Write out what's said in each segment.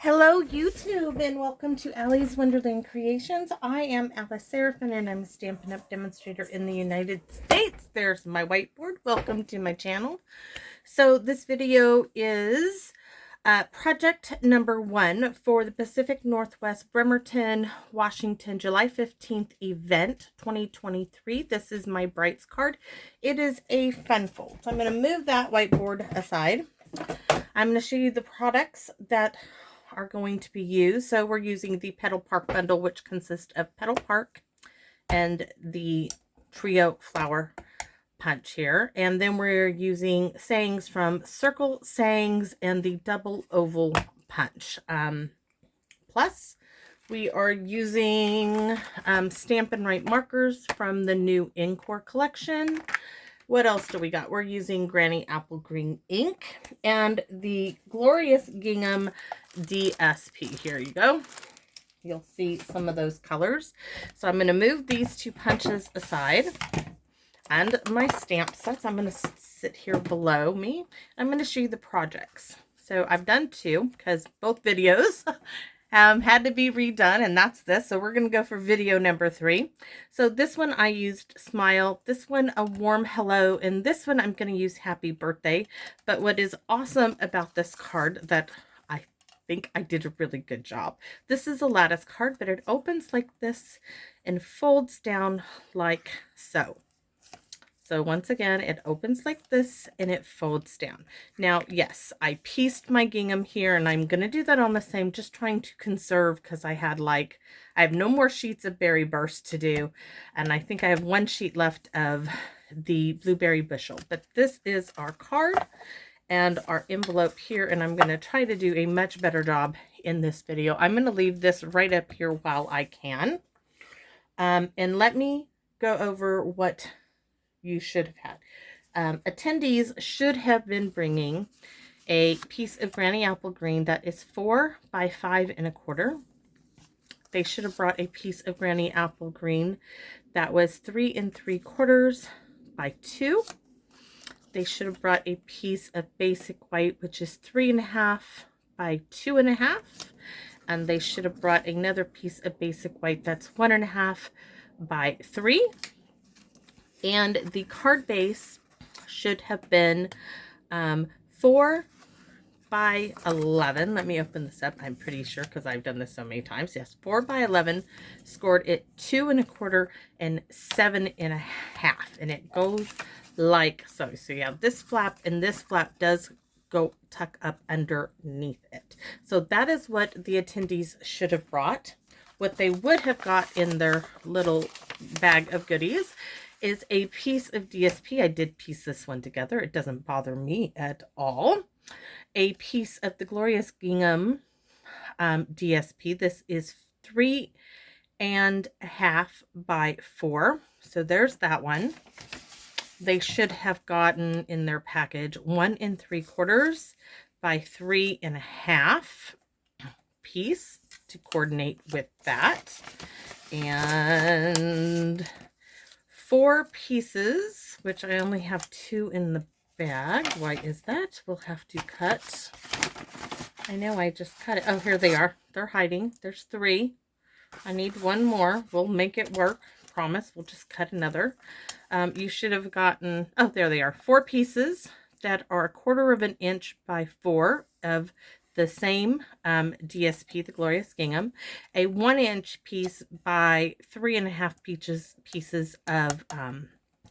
Hello YouTube and welcome to Allie's Wonderland Creations. I am Alice Seraphin and I'm a Stampin' Up! Demonstrator in the United States. There's my whiteboard. Welcome to my channel. So this video is project number 1 for the Pacific Northwest Bremerton, Washington, July 15th event 2023. This is my Brights card. It is a fun fold. So I'm going to move that whiteboard aside. I'm going to show you the products that are going to be used. So we're using the Petal Park bundle, which consists of Petal Park and the Trio Flower Punch here. And then we're using sayings from Circle Sayings and the Double Oval Punch. Plus, we are using Stampin' Write markers from the new Encore collection. What else do we got? We're using Granny Apple Green ink and the Glorious Gingham DSP. Here you go. You'll see some of those colors. So I'm going to move these two punches aside and my stamp sets. I'm going to sit here below me. I'm going to show you the projects. So I've done two because both videos had to be redone, and that's this. So we're going to go for video number 3. So this one I used Smile, this one a Warm Hello, and this one I'm going to use Happy Birthday. But what is awesome about this card that I think I did a really good job, this is a lattice card, but it opens like this and folds down like so. So once again, it opens like this and it folds down. Now, yes, I pieced my gingham here and I'm going to do that on the same, just trying to conserve because I have no more sheets of Berry Burst to do. And I think I have one sheet left of the Blueberry Bushel. But this is our card and our envelope here. And I'm going to try to do a much better job in this video. I'm going to leave this right up here while I can. And let me go over what you should have had. Attendees should have been bringing a piece of Granny Apple Green that is 4 by 5 1/4. They should have brought a piece of Granny Apple Green that was 3 3/4 by 2. They should have brought a piece of Basic White, which is 3 1/2 by 2 1/2. And they should have brought another piece of Basic White that's 1 1/2 by 3. And the card base should have been 4 by 11. Let me open this up. I'm pretty sure because I've done this so many times. Yes, 4 by 11, scored it 2 1/4 and 7 1/2. And it goes like so. So you have this flap, and this flap does go tuck up underneath it. So that is what the attendees should have brought. What they would have got in their little bag of goodies is a piece of DSP. I did piece this one together. It doesn't bother me at all. A piece of the Glorious Gingham DSP. This is 3 1/2 by 4. So there's that one. They should have gotten in their package 1 3/4 by 3 1/2 piece to coordinate with that. And 4 pieces, which I only have 2 in the bag. Why is that? We'll have to cut. I know I just cut it. Oh, here they are. They're hiding. There's 3. I need 1 more. We'll make it work. Promise. We'll just cut another. You should have gotten, oh, there they are. 4 pieces that are 1/4 inch by 4 of the same DSP, the Glorious Gingham, a 1 inch piece by 3 1/2 pieces of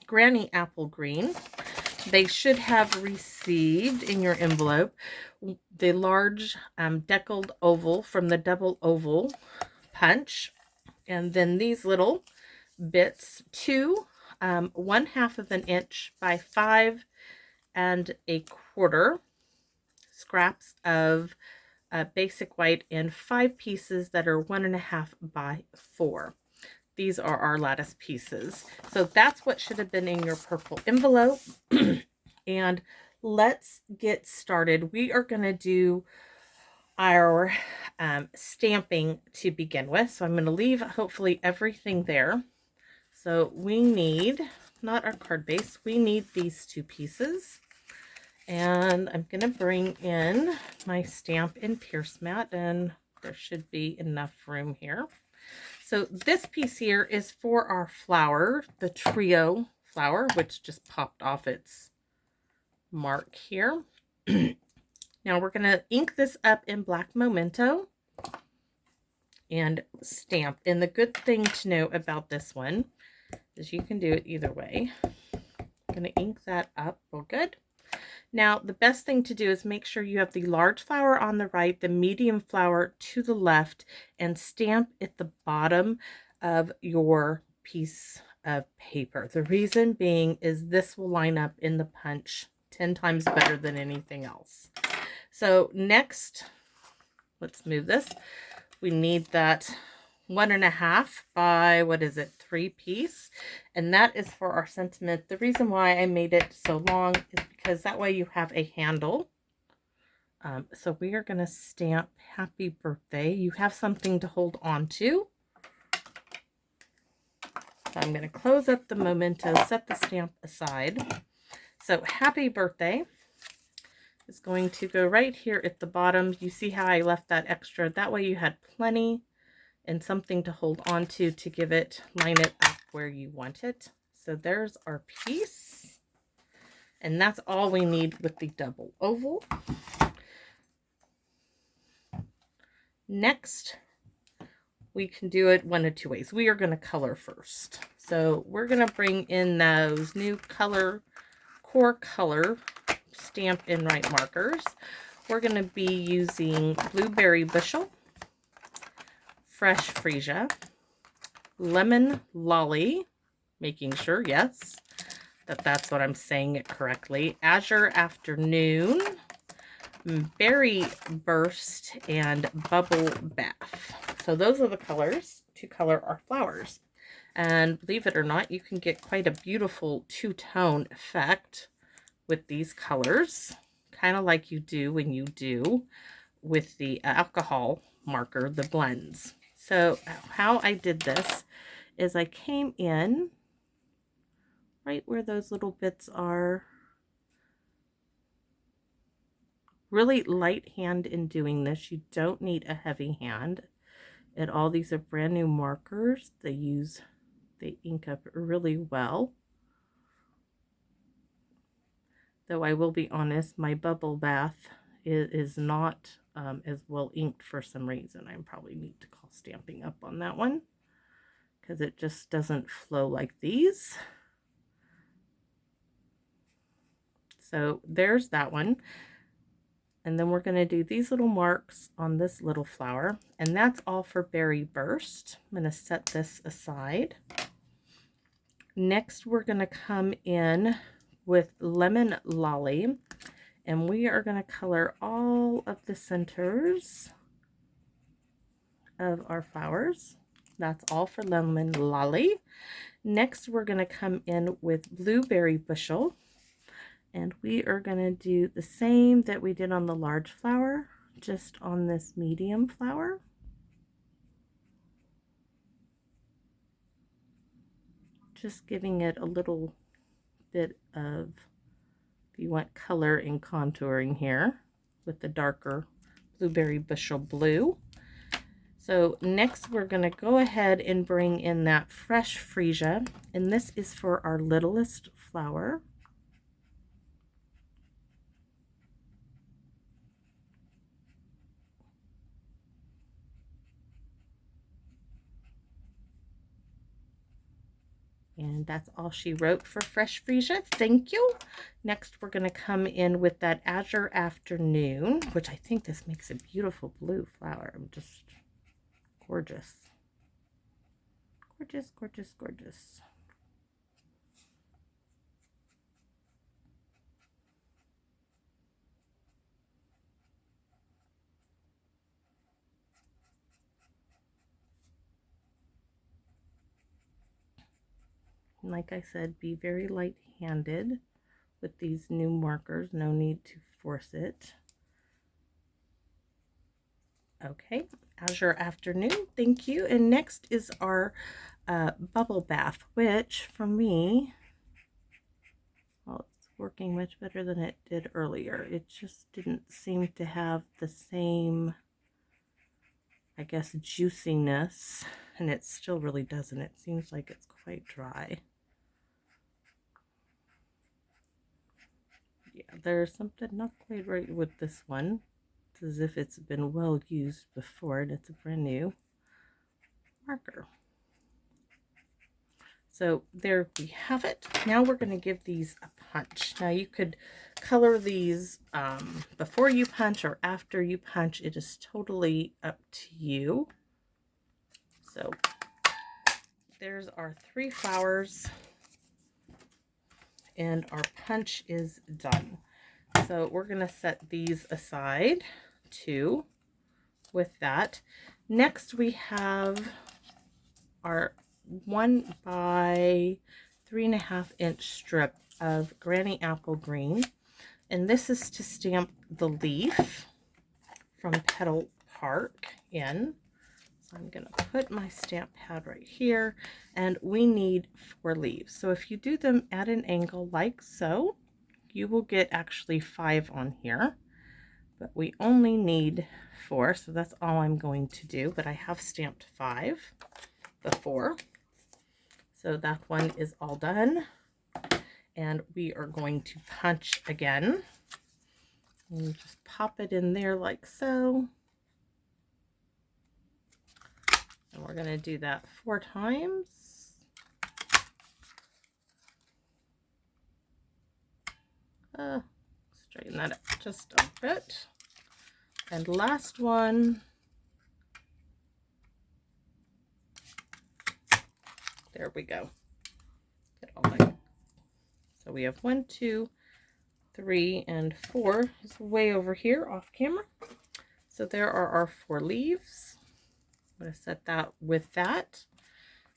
Granny Apple Green. They should have received in your envelope the large deckled oval from the Double Oval Punch, and then these little bits, 2 1/2 inch by 5 1/4 scraps of Basic White, and 5 pieces that are 1 1/2 by 4. These are our lattice pieces. So that's what should have been in your purple envelope. And let's get started. We are going to do our stamping to begin with. So I'm going to leave hopefully everything there. So we need, not our card base, we need these 2 pieces. And I'm going to bring in my stamp and pierce mat, and there should be enough room here. So this piece here is for our flower, the trio flower, which just popped off its mark here. Now we're going to ink this up in black memento and stamp. And the good thing to know about this one is you can do it either way. I'm going to ink that up real good. Now, the best thing to do is make sure you have the large flower on the right, the medium flower to the left, and stamp at the bottom of your piece of paper. The reason being is this will line up in the punch 10 times better than anything else. So next, let's move this. We need that 1.5 by 3 piece, and that is for our sentiment. The reason why I made it so long is because that way you have a handle. So we are going to stamp happy birthday. You have something to hold on to. So I'm going to close up the memento, set the stamp aside. So happy birthday is going to go right here at the bottom. You see how I left that extra? That way you had plenty and something to hold on to give it, line it up where you want it. So there's our piece. And that's all we need with the double oval. Next, we can do it one of two ways. We are going to color first. So we're going to bring in those new core color Stamp and Write markers. We're going to be using Blueberry Bushel, Fresh Freesia, Lemon Lolly, making sure, yes, that's what I'm saying it correctly, Azure Afternoon, Berry Burst, and Bubble Bath. So those are the colors to color our flowers. And believe it or not, you can get quite a beautiful two-tone effect with these colors, kind of like you do when you do with the alcohol marker, the blends. So how I did this is I came in right where those little bits are, really light hand in doing this. You don't need a heavy hand at all. These are brand new markers. They ink up really well. Though I will be honest, my bubble bath is not as well inked for some reason. I probably need to call stamping up on that one because it just doesn't flow like these. So there's that one. And then we're going to do these little marks on this little flower. And that's all for Berry Burst. I'm going to set this aside. Next, we're going to come in with Lemon Lolly. And we are going to color all of the centers of our flowers. That's all for Lemon Lolly. Next, we're going to come in with Blueberry Bushel. And we are going to do the same that we did on the large flower, just on this medium flower. Just giving it a little bit of, if you want color and contouring here, with the darker Blueberry Bushel blue. So next we're going to go ahead and bring in that Fresh Freesia, and this is for our littlest flower. And that's all she wrote for Fresh Freesia. Thank you. Next, we're going to come in with that Azure Afternoon, which I think this makes a beautiful blue flower. I'm just gorgeous. Gorgeous, gorgeous, gorgeous. And like I said, be very light-handed with these new markers. No need to force it. Okay, Azure Afternoon, thank you. And next is our bubble bath, which for me, well, it's working much better than it did earlier. It just didn't seem to have the same, I guess, juiciness, and it still really doesn't. It seems like it's quite dry. Yeah, there's something not quite right with this one. It's as if it's been well used before, and it's a brand new marker. So there we have it. Now we're going to give these a punch. Now you could color these before you punch or after you punch. It is totally up to you. So there's our 3 flowers, and our punch is done. So we're going to set these aside too with that. Next we have our 1 by 3.5 inch strip of Granny Apple Green, and this is to stamp the leaf from Petal Park in. So I'm going to put my stamp pad right here, and we need 4 leaves. So if you do them at an angle like so, you will get actually 5 on here, but we only need 4, so that's all I'm going to do. But I have stamped 5 before. So that one is all done, and we are going to punch again. And you just pop it in there like so. And we're going to do that 4 times. Straighten that up just a bit. And last one. There we go. Get all that. So we have 1, 2, 3, and 4 is way over here off camera. So there are our 4 leaves. I'm going to set that with that.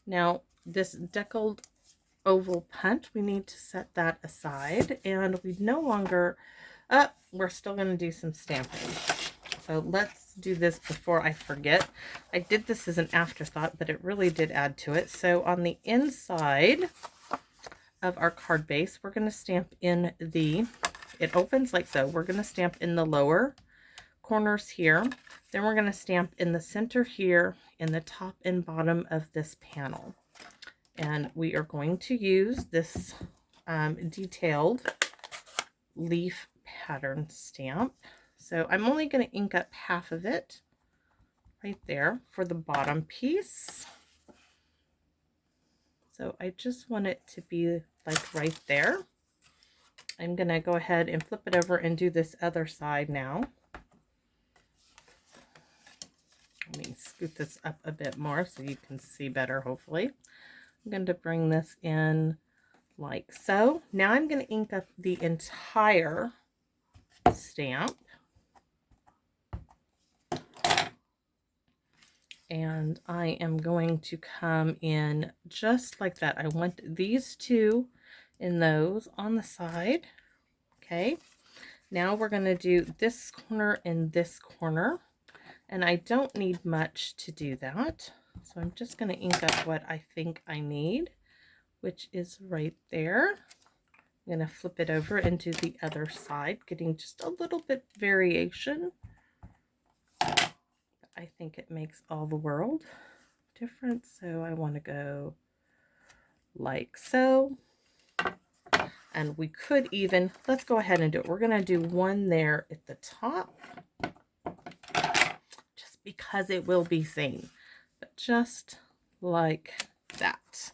Now this deckled oval punch, we need to set that aside, and we no longer, we're still going to do some stamping. So let's do this before I forget. I did this as an afterthought, but it really did add to it. So on the inside of our card base, we're going to stamp in it opens like so. We're going to stamp in the lower corners here. Then we're going to stamp in the center here, in the top and bottom of this panel. And we are going to use this detailed leaf pattern stamp. So I'm only going to ink up half of it right there for the bottom piece. So I just want it to be like right there. I'm going to go ahead and flip it over and do this other side now. Let me scoot this up a bit more so you can see better, hopefully. I'm going to bring this in like so. Now I'm going to ink up the entire stamp. And I am going to come in just like that. I want these 2 in those on the side. Okay. Now we're going to do this corner and this corner. And I don't need much to do that. So I'm just going to ink up what I think I need, which is right there. I'm going to flip it over into the other side, getting just a little bit variation. I think it makes all the world difference. So I want to go like so. And we could even, let's go ahead and do it. We're going to do 1 there at the top, just because it will be seen, but just like that.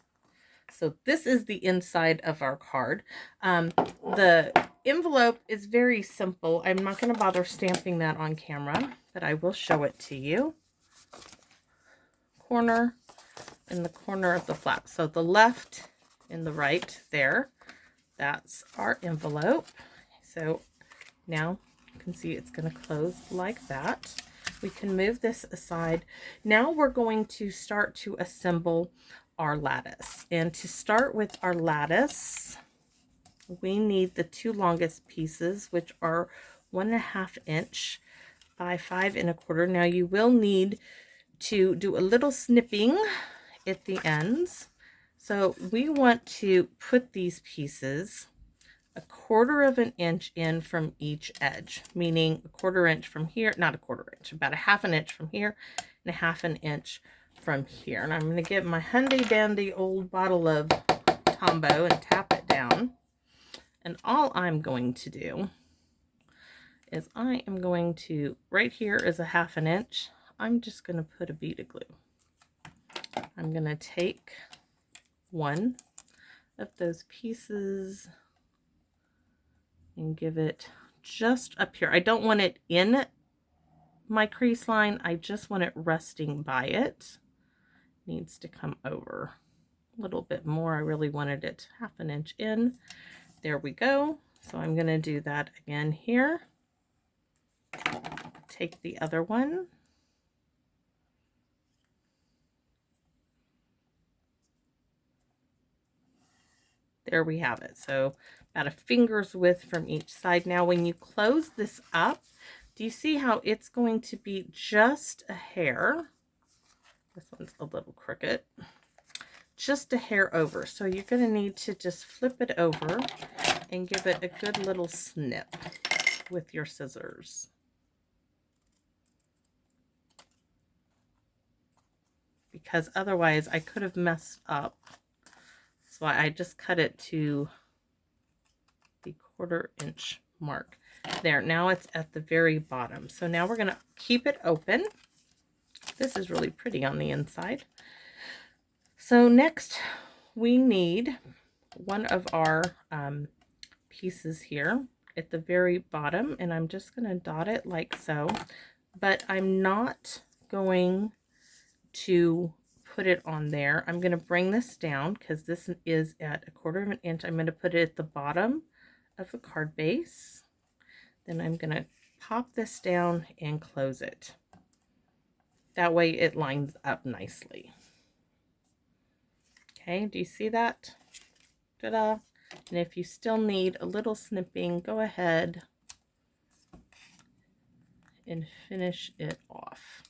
So this is the inside of our card. The envelope is very simple. I'm not going to bother stamping that on camera, but I will show it to you. Corner and the corner of the flap. So the left and the right there, that's our envelope. So now you can see it's going to close like that. We can move this aside. Now we're going to start to assemble our lattice. And to start with our lattice, we need the 2 longest pieces, which are 1.5 inch by 5 1/4. Now you will need to do a little snipping at the ends. So we want to put these pieces 1/4 in from each edge, meaning 1/4 inch from here, not 1/4 inch, about 1/2 inch from here and 1/2 inch from here. And I'm going to get my handy dandy old bottle of Tombow and tap it down. And all I'm going to do is I am going to, right here is 1/2 inch. I'm just going to put a bead of glue. I'm going to take one of those pieces and give it just up here. I don't want it in my crease line. I just want it resting by it. Needs to come over a little bit more. I really wanted it 1/2 inch in. There we go. So I'm going to do that again here. Take the other one. There we have it. So about a finger's width from each side. Now when you close this up, do you see how it's going to be just a hair? This one's a little crooked. Just a hair over. So you're going to need to just flip it over and give it a good little snip with your scissors. Because otherwise I could have messed up. So I just cut it to the 1/4 inch mark. There, now it's at the very bottom. So now we're going to keep it open. This is really pretty on the inside. So next we need one of our pieces here at the very bottom, and I'm just going to dot it like so, but I'm not going to put it on there. I'm going to bring this down because this is at 1/4 inch. I'm going to put it at the bottom of the card base. Then I'm going to pop this down and close it. That way it lines up nicely. Okay, do you see that? Ta-da! And if you still need a little snipping, go ahead and finish it off.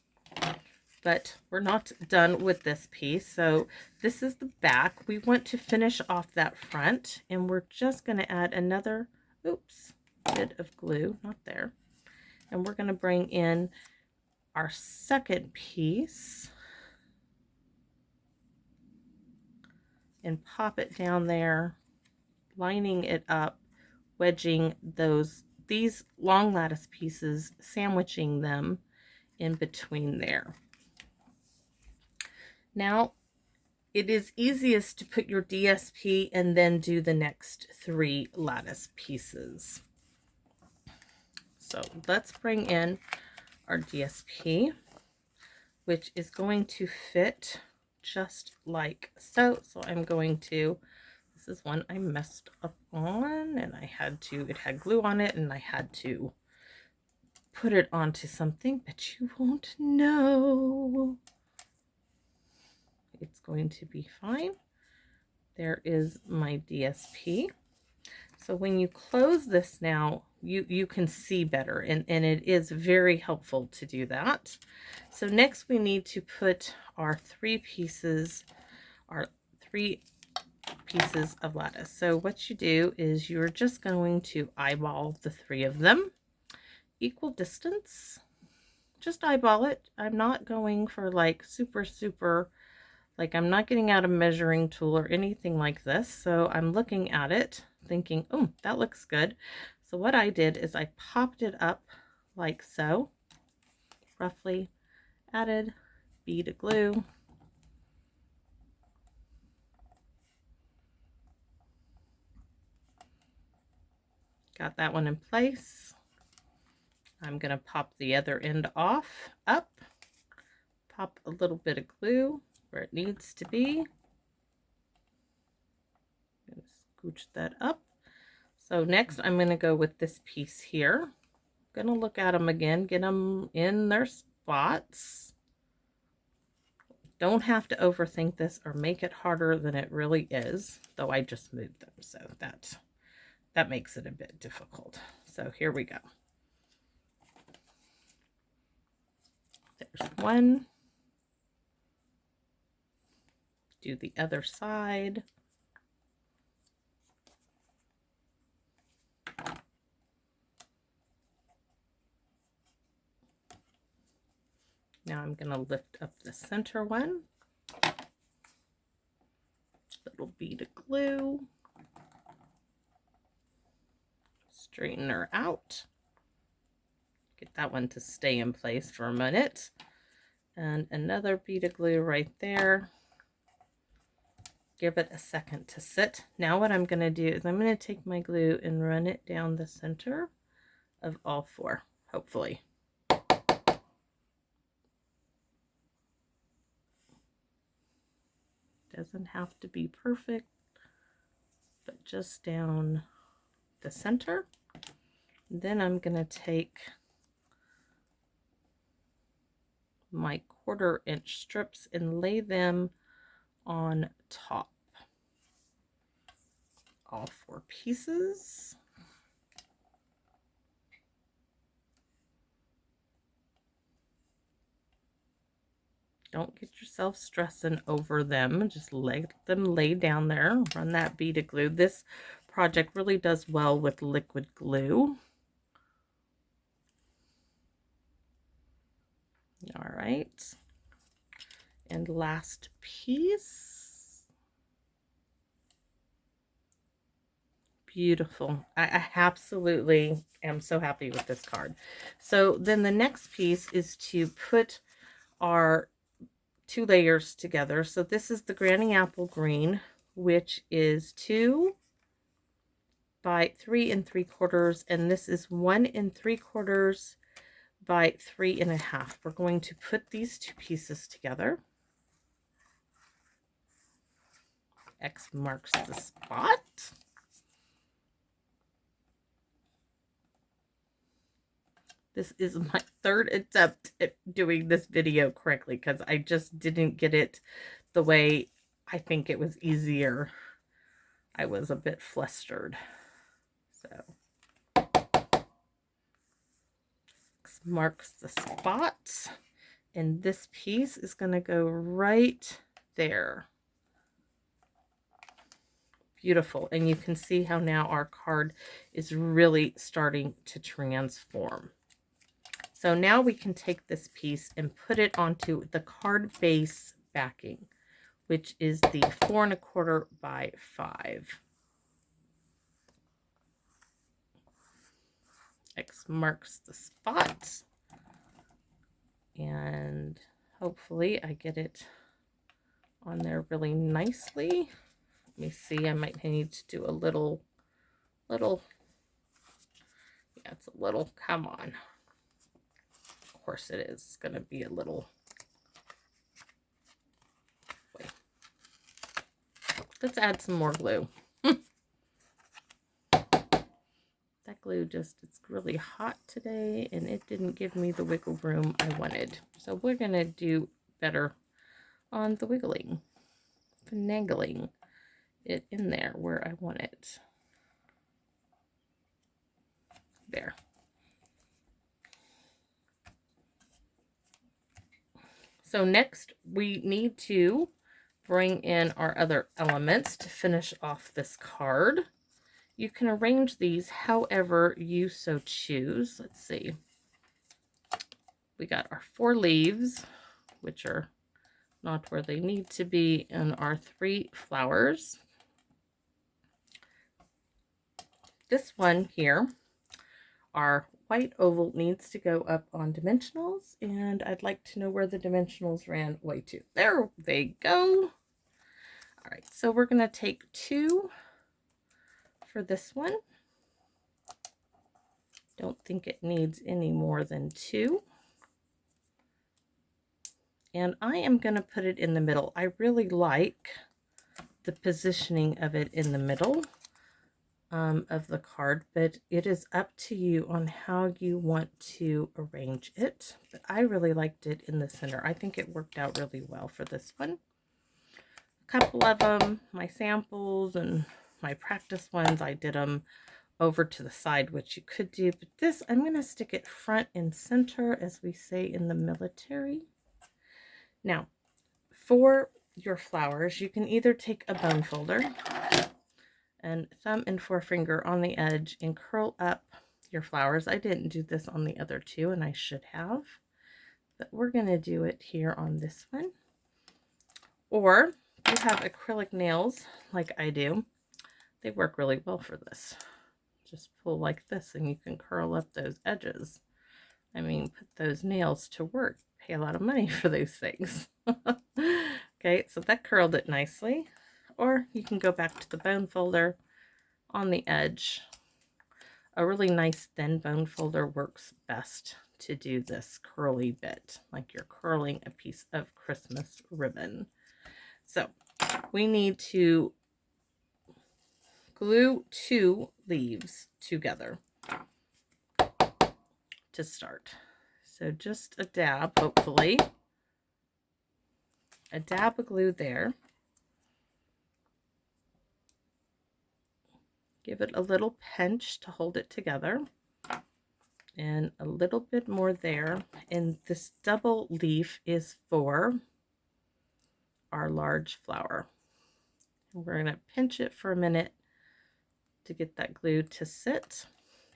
But we're not done with this piece. So this is the back. We want to finish off that front, and we're just going to add another, bit of glue, not there. And we're going to bring in our second piece and pop it down there, lining it up, wedging these long lattice pieces, sandwiching them in between there. Now, it is easiest to put your DSP and then do the next 3 lattice pieces. So let's bring in our DSP, which is going to fit just like so. So I'm going to, this is one I messed up on, and it had glue on it, and I had to put it onto something, but you won't know. It's going to be fine. There is my DSP. So when you close this now, you can see better, and it is very helpful to do that. So next we need to put our 3 pieces of lattice. So what you do is you're just going to eyeball the 3 of them, equal distance. Just eyeball it. I'm not going for like super, like I'm not getting out a measuring tool or anything like this. So I'm looking at it thinking, oh, that looks good. So what I did is I popped it up like so, roughly, added bead of glue. Got that one in place. I'm going to pop the other end off, up, pop a little bit of glue where it needs to be. I'm going to scooch that up. So next I'm going to go with this piece here. I'm going to look at them again, get them in their spots. Don't have to overthink this or make it harder than it really is, though I just moved them, so that makes it a bit difficult. So here we go. There's one. Do the other side. I'm going to lift up the center one. Little bead of glue. Straighten her out. Get that one to stay in place for a minute. And another bead of glue right there. Give it a second to sit. Now what I'm going to do is I'm going to take my glue and run it down the center of all four, hopefully. Doesn't have to be perfect, but just down the center. Then I'm going to take my 1/4 inch strips and lay them on top. All four pieces. Don't get yourself stressing over them. Just let them lay down there. Run that bead of glue. This project really does well with liquid glue. All right. And last piece. Beautiful. I absolutely am so happy with this card. So then the next piece is to put our 2 layers together. So this is the Granny Apple Green, which is 2 by 3 3/4, and this is 1 3/4 by 3 1/2. We're going to put these 2 pieces together. X marks the spot. This is my 3rd attempt at doing this video correctly because I just didn't get it the way I think it was easier. I was a bit flustered. So, X marks the spot. And this piece is going to go right there. Beautiful. And you can see how now our card is really starting to transform. So now we can take this piece and put it onto the card base backing, which is the 4 1/4 by 5. X marks the spot. And hopefully I get it on there really nicely. Let me see, I might need to do a little, yeah, it's a little, come on. Of course it is going to be a little, wait. Let's add some more glue. That glue just, it's really hot today and it didn't give me the wiggle room I wanted. So we're going to do better on the wiggling, finagling it in there where I want it. There. So next we need to bring in our other elements to finish off this card. You can arrange these however you so choose. Let's see. We got our 4 leaves, which are not where they need to be, and our 3 flowers. This one here, our white oval, needs to go up on dimensionals, and I'd like to know where the dimensionals ran away to. There they go. All right, so we're going to take 2 for this one. Don't think it needs any more than 2. And I am going to put it in the middle. I really like the positioning of it in the middle of the card, but it is up to you on how you want to arrange it. But I really liked it in the center. I think it worked out really well for this one. A couple of them, my samples and my practice ones, I did them over to the side, which you could do, but this, I'm going to stick it front and center, as we say in the military. Now, for your flowers, you can either take a bone folder and thumb and forefinger on the edge and curl up your flowers. I didn't do this on the other 2, and I should have. but we're going to do it here on this one. Or if you have acrylic nails like I do, they work really well for this. Just pull like this and you can curl up those edges. I mean, put those nails to work. Pay a lot of money for those things. Okay, so that curled it nicely. Or you can go back to the bone folder on the edge. A really nice thin bone folder works best to do this curly bit, like you're curling a piece of Christmas ribbon. So we need to glue 2 leaves together to start. So just a dab, hopefully. A dab of glue there. Give it a little pinch to hold it together. And a little bit more there. And this double leaf is for our large flower. And we're going to pinch it for a minute to get that glue to sit.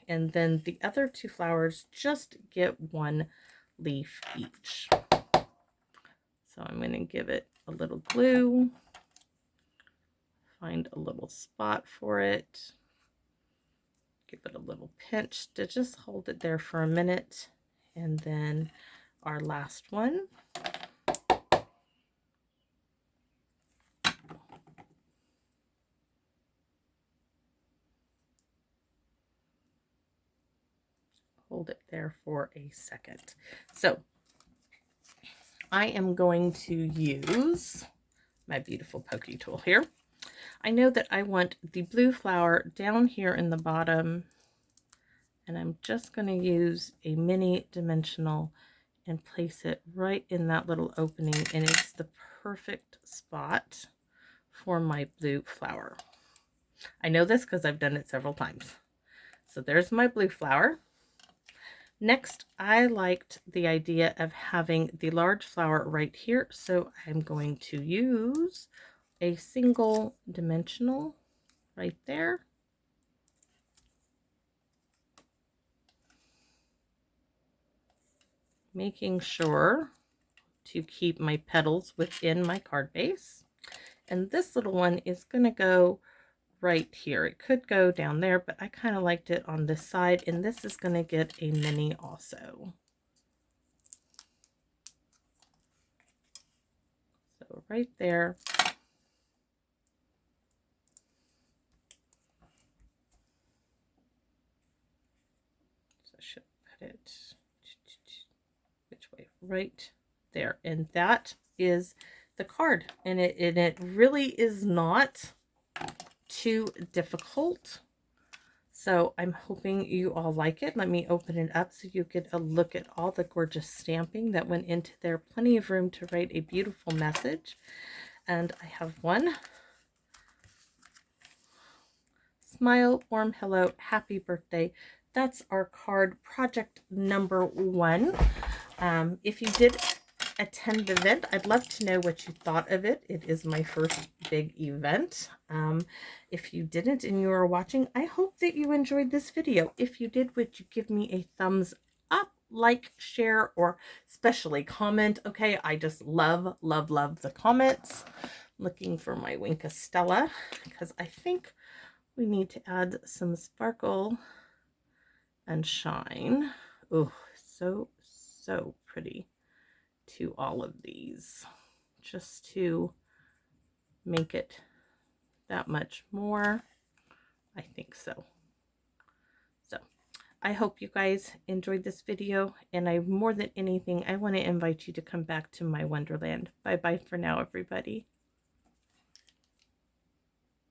And then the other 2 flowers just get 1 leaf each. So I'm going to give it a little glue, find a little spot for it, give it a little pinch to just hold it there for a minute, and then our last one. Hold it there for a second. So I am going to use my beautiful pokey tool here. I know that I want the blue flower down here in the bottom, and I'm just going to use a mini dimensional and place it right in that little opening, and it's the perfect spot for my blue flower. I know this because I've done it several times. So there's my blue flower. Next, I liked the idea of having the large flower right here, so I'm going to use a single dimensional right there. Making sure to keep my petals within my card base. And this little one is going to go right here. It could go down there, but I kind of liked it on this side, and this is going to get a mini also. So right there. So I should put it which way? Right there. And that is the card. And it really is not too difficult. So I'm hoping you all like it. Let me open it up so you get a look at all the gorgeous stamping that went into there. Plenty of room to write a beautiful message. And I have one. Smile, warm hello, happy birthday. That's our card project number 1. If you did attend the event, I'd love to know what you thought of it. It is my first big event. If you didn't and you are watching, I hope that you enjoyed this video. If you did, would you give me a thumbs up, like, share, or especially comment? Okay, I just love, love, love the comments. Looking for my Winka Stella because I think we need to add some sparkle and shine. Oh, so pretty to all of these, just to make it that much more. I think so. So I hope you guys enjoyed this video, and more than anything, I want to invite you to come back to my Wonderland. Bye bye for now, everybody.